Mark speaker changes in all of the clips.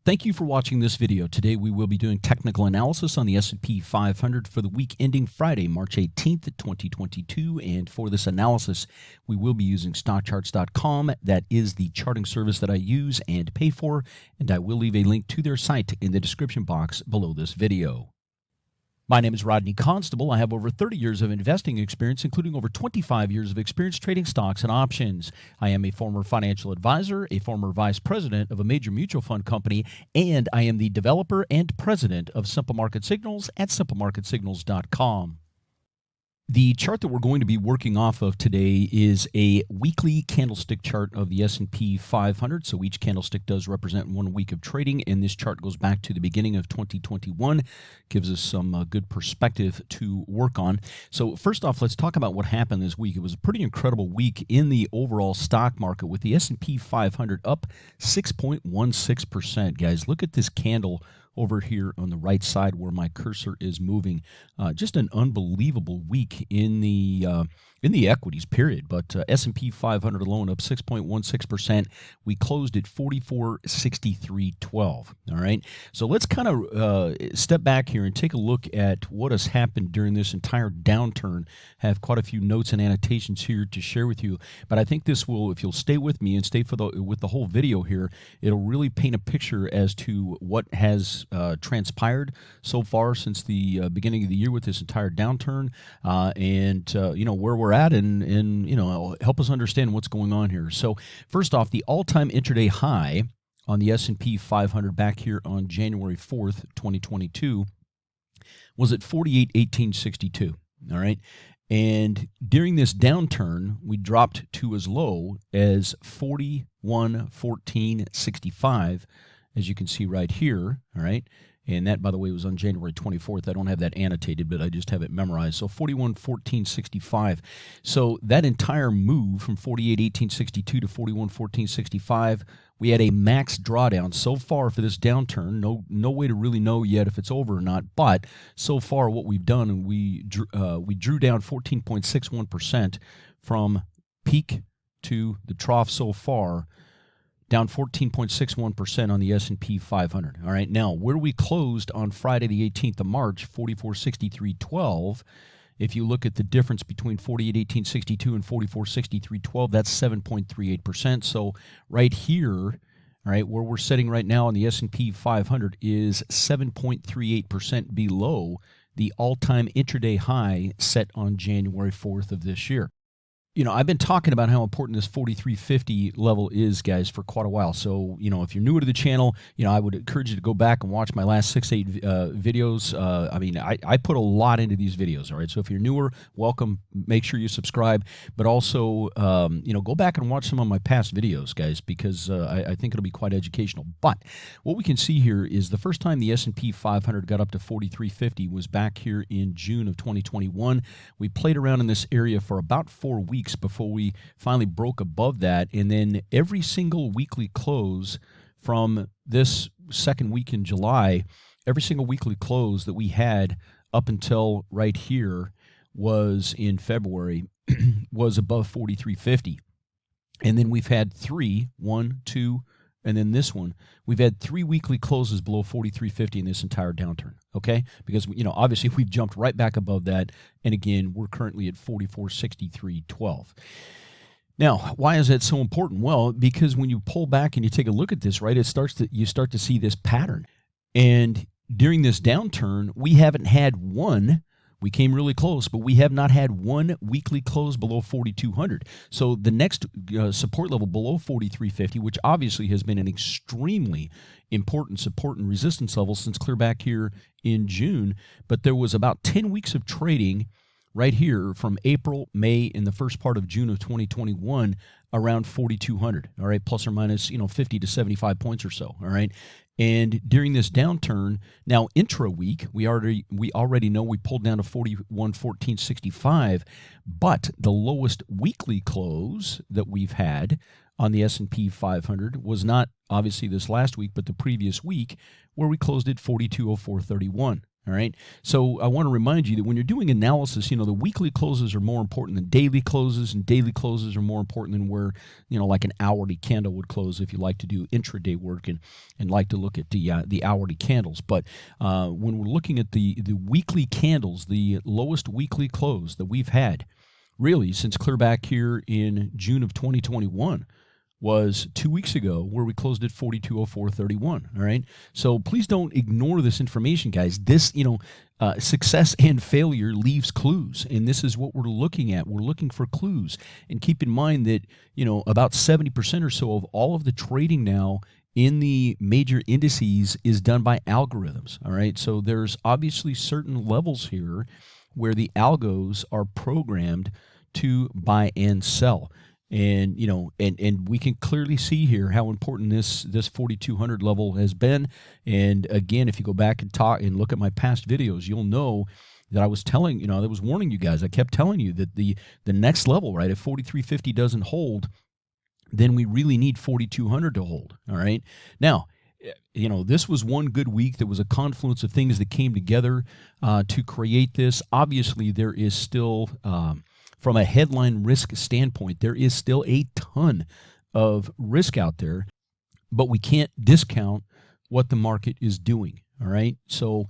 Speaker 1: Thank you for watching this video. Today we will be doing technical analysis on the S&P 500 for the week ending Friday, March 18th, 2022. And for this analysis, we will be using stockcharts.com. That is the charting service that I use and pay for, and I will leave a link to their site in the description box below this video. My name is Rodney Constable. I have over 30 years of investing experience, including over 25 years of experience trading stocks and options. I am a former financial advisor, a former vice president of a major mutual fund company, and I am the developer and president of Simple Market Signals at simplemarketsignals.com. The chart that we're going to be working off of today is a weekly candlestick chart of the S&P 500. So each candlestick does represent 1 week of trading, and this chart goes back to the beginning of 2021. Gives us some good perspective to work on. So first off, let's talk about what happened this week. It was a pretty incredible week in the overall stock market with the S&P 500 up 6.16%. Guys, look at this candle over here on the right side where my cursor is moving. Just an unbelievable week in the equities, period. But S&P 500 alone up 6.16%. We closed at 4463.12. All right. So let's kind of step back here and take a look at what has happened during this entire downturn. Have quite a few notes and annotations here to share with you. But I think this will, if you'll stay with me and stay with the whole video here, it'll really paint a picture as to what has transpired so far since the beginning of the year with this entire downturn, and where we're at, and help us understand what's going on here. So first off, the all-time intraday high on the S&P 500 back here on January 4th, 2022 was at 48,1862. All right. And during this downturn, we dropped to as low as 41,1465, as you can see right here. All right. And that, by the way, was on January 24th. I don't have that annotated, but I just have it memorized. So 41,1465. So that entire move from 48,1862 to 41,1465, we had a max drawdown so far for this downturn. No way to really know yet if it's over or not. But so far, what we've done, and we drew down 14.61% from peak to the trough so far. Down 14.61% on the S&P 500. All right, now where we closed on Friday the 18th of March, 4463.12. If you look at the difference between 48,1862 and 4463.12, that's 7.38%. So right here, all right, where we're sitting right now on the S&P 500 is 7.38% below the all-time intraday high set on January 4th of this year. I've been talking about how important this 4350 level is, guys, for quite a while. So, if you're newer to the channel, I would encourage you to go back and watch my last 6-8 videos. I put a lot into these videos, all right? So if you're newer, welcome. Make sure you subscribe. But also, go back and watch some of my past videos, guys, because I think it'll be quite educational. But what we can see here is the first time the S&P 500 got up to 4350 was back here in June of 2021. We played around in this area for about 4 weeks before we finally broke above that, and then every single weekly close from this second week in July, every single weekly close that we had up until right here was in February was above 4350. And then we've had 3, 1, 2, and then this one, we've had 3 weekly closes below 4350 in this entire downturn, okay? Because, obviously we've jumped right back above that, and again, we're currently at 4463.12. Now, why is that so important? Well, because when you pull back and you take a look at this, right, you start to see this pattern. And during this downturn, we haven't had one. We came really close, but we have not had one weekly close below 4,200. So the next support level below 4350, which obviously has been an extremely important support and resistance level since clear back here in June. But there was about 10 weeks of trading right here from April, May, and the first part of June of 2021 around 4,200. All right, plus or minus 50 to 75 points or so. All right. And during this downturn, now intra-week, we already know we pulled down to 41,1465, but the lowest weekly close that we've had on the S&P 500 was not obviously this last week, but the previous week, where we closed at 4204.31. All right. So I want to remind you that when you're doing analysis, the weekly closes are more important than daily closes, and daily closes are more important than where, like an hourly candle would close if you like to do intraday work and like to look at the hourly candles. But when we're looking at the weekly candles, the lowest weekly close that we've had really since clear back here in June of 2021 was 2 weeks ago, where we closed at 4204.31. All right. So please don't ignore this information, guys. This, success and failure leaves clues, and this is what we're looking at. We're looking for clues, and keep in mind that about 70% or so of all of the trading now in the major indices is done by algorithms. All right. So there's obviously certain levels here where the algos are programmed to buy and sell. And and we can clearly see here how important this 4200 level has been. And again, if you go back and talk and look at my past videos, you'll know that I was telling, I was warning you guys. I kept telling you that the next level, right, if 4350 doesn't hold, then we really need 4200 to hold. All right. Now, this was one good week. There was a confluence of things that came together to create this. Obviously, there is still from a headline risk standpoint, there is still a ton of risk out there, but we can't discount what the market is doing. All right. So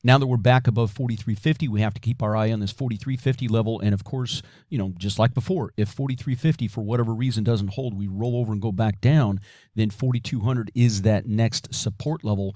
Speaker 1: now that we're back above 4350, we have to keep our eye on this 4350 level. And of course, just like before, if 4350 for whatever reason doesn't hold, we roll over and go back down, then 4200 is that next support level.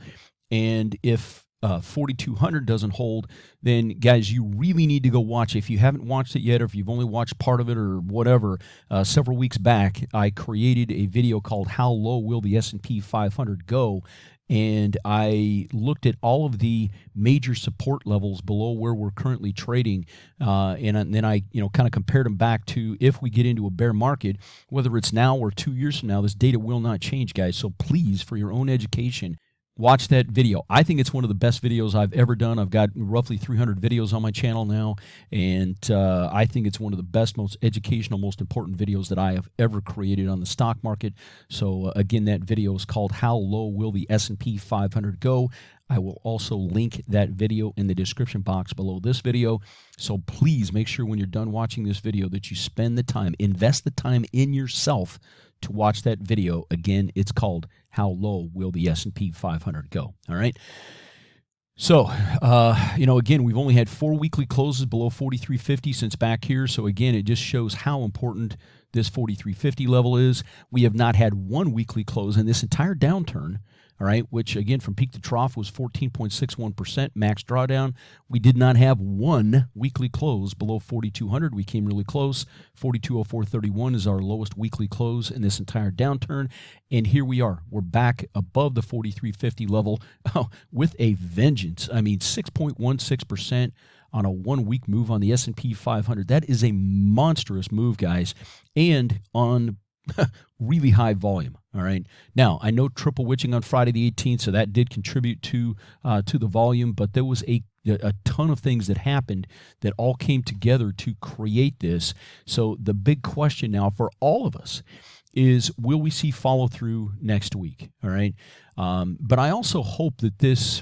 Speaker 1: And if 4200 doesn't hold, then guys, you really need to go watch. If you haven't watched it yet, or if you've only watched part of it or whatever, several weeks back, I created a video called How Low Will the S&P 500 Go? And I looked at all of the major support levels below where we're currently trading, and then I kind of compared them back to if we get into a bear market, whether it's now or 2 years from now, this data will not change, guys. So please, for your own education, watch that video. I think it's one of the best videos I've ever done. I've got roughly 300 videos on my channel now, and I think it's one of the best, most educational, most important videos that I have ever created on the stock market. So again, that video is called How Low Will the S&P 500 Go? I will also link that video in the description box below this video. So please make sure when you're done watching this video that you spend the time, invest the time in yourself to watch that video. Again, it's called How Low Will the S&P 500 Go? All right. So, again, we've only had 4 weekly closes below 4350 since back here. So again, it just shows how important this 4350 level is. We have not had one weekly close in this entire downturn. All right, which again from peak to trough was 14.61% max drawdown. We did not have one weekly close below 4,200. We came really close. 4204.31 is our lowest weekly close in this entire downturn. And here we are. We're back above the 4350 level with a vengeance. I mean, 6.16% on a 1 week move on the S&P 500. That is a monstrous move, guys, and on really high volume. All right. Now, I know triple witching on Friday the 18th, so that did contribute to the volume, but there was a ton of things that happened that all came together to create this. So the big question now for all of us is, will we see follow through next week? All right. But I also hope that this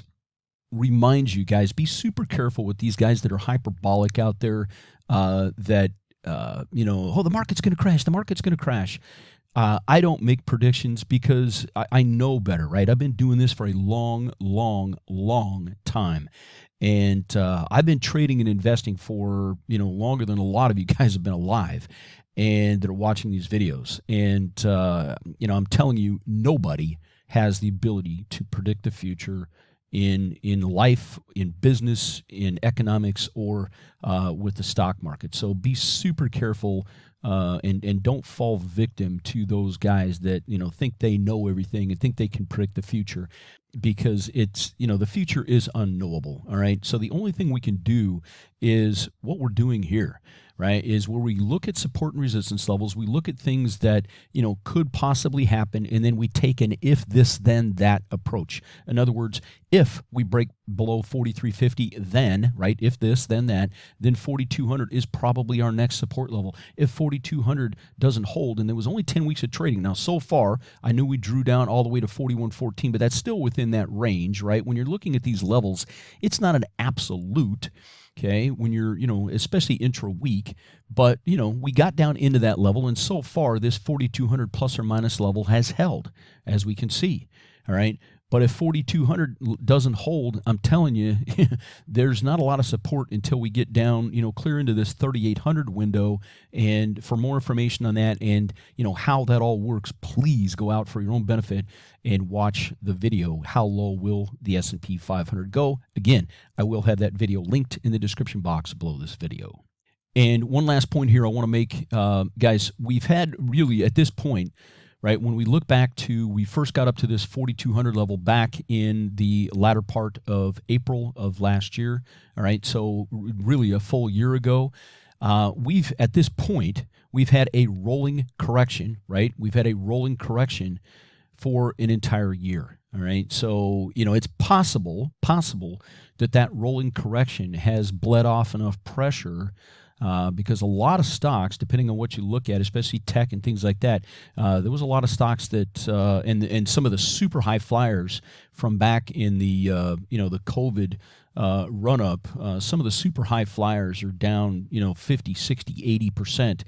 Speaker 1: reminds you guys, be super careful with these guys that are hyperbolic out there, that the market's going to crash. The market's going to crash. I don't make predictions because I know better, right? I've been doing this for a long, long, long time. And I've been trading and investing for, longer than a lot of you guys have been alive and that are watching these videos. And, I'm telling you, nobody has the ability to predict the future in life, in business, in economics, or with the stock market. So be super careful and don't fall victim to those guys that think they know everything and think they can predict the future, because it's the future is unknowable. All right. So the only thing we can do is what we're doing here, right, is where we look at support and resistance levels. We look at things that, could possibly happen, and then we take an if this, then that approach. In other words, if we break below 4350, then, right, if this, then that, then 4200 is probably our next support level. If 4200 doesn't hold, and there was only 10 weeks of trading. Now, so far, I knew we drew down all the way to 4114, but that's still within within that range, right? When you're looking at these levels, it's not an absolute, okay, when you're, especially intra-week, but, we got down into that level, and so far this 4,200 plus or minus level has held, as we can see, all right? But if 4,200 doesn't hold, I'm telling you, there's not a lot of support until we get down, clear into this 3,800 window. And for more information on that and, how that all works, please go out for your own benefit and watch the video, How Low Will the S&P 500 Go? Again, I will have that video linked in the description box below this video. And one last point here I want to make, guys, we've had really at this point, right, when we look back to, we first got up to this 4,200 level back in the latter part of April of last year, all right, so really a full year ago. At this point, we've had a rolling correction, right? We've had a rolling correction for an entire year, all right? So, it's possible that rolling correction has bled off enough pressure because a lot of stocks, depending on what you look at, especially tech and things like that, there was a lot of stocks that, and some of the super high flyers from back in the, the COVID run-up, some of the super high flyers are down, 50, 60, 80%.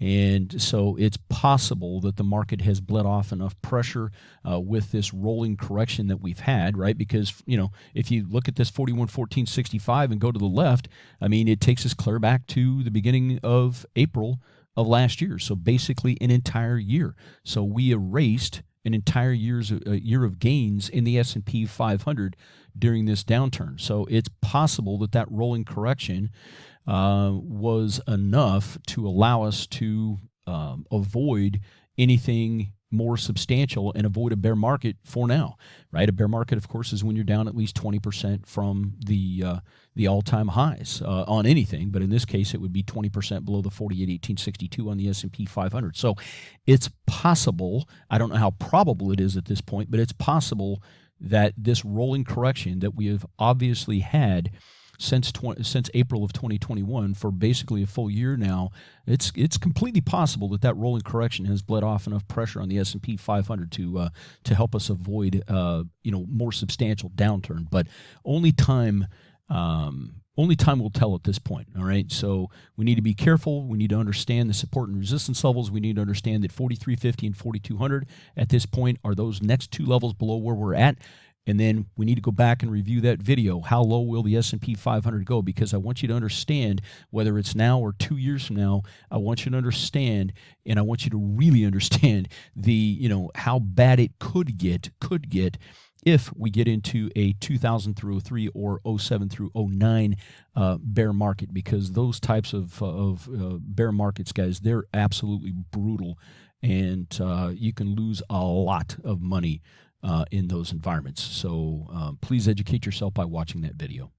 Speaker 1: And so it's possible that the market has bled off enough pressure with this rolling correction that we've had, right? Because, if you look at this 41.1465 and go to the left, I mean, it takes us clear back to the beginning of April of last year. So basically an entire year. So we erased an entire year of gains in the S&P 500 during this downturn. So it's possible that rolling correction was enough to allow us to avoid anything more substantial and avoid a bear market for now, right? A bear market, of course, is when you're down at least 20% from the all-time highs on anything, but in this case, it would be 20% below the 48,1862 on the S&P 500. So it's possible, I don't know how probable it is at this point, but it's possible that this rolling correction that we have obviously had since April of 2021 for basically a full year now, it's completely possible that rolling correction has bled off enough pressure on the S&P 500 to help us avoid more substantial downturn. But only time will tell at this point. All right, so we need to be careful. We need to understand the support and resistance levels. We need to understand that 4350 and 4200 at this point are those next two levels below where we're at. And then we need to go back and review that video, How Low Will the S&P 500 Go? Because I want you to understand, whether it's now or 2 years from now, I want you to understand, and I want you to really understand how bad it could get if we get into a 2000 through 03 or 07 through 09 bear market, because those types of bear markets, guys, they're absolutely brutal, and you can lose a lot of money in those environments. So please educate yourself by watching that video.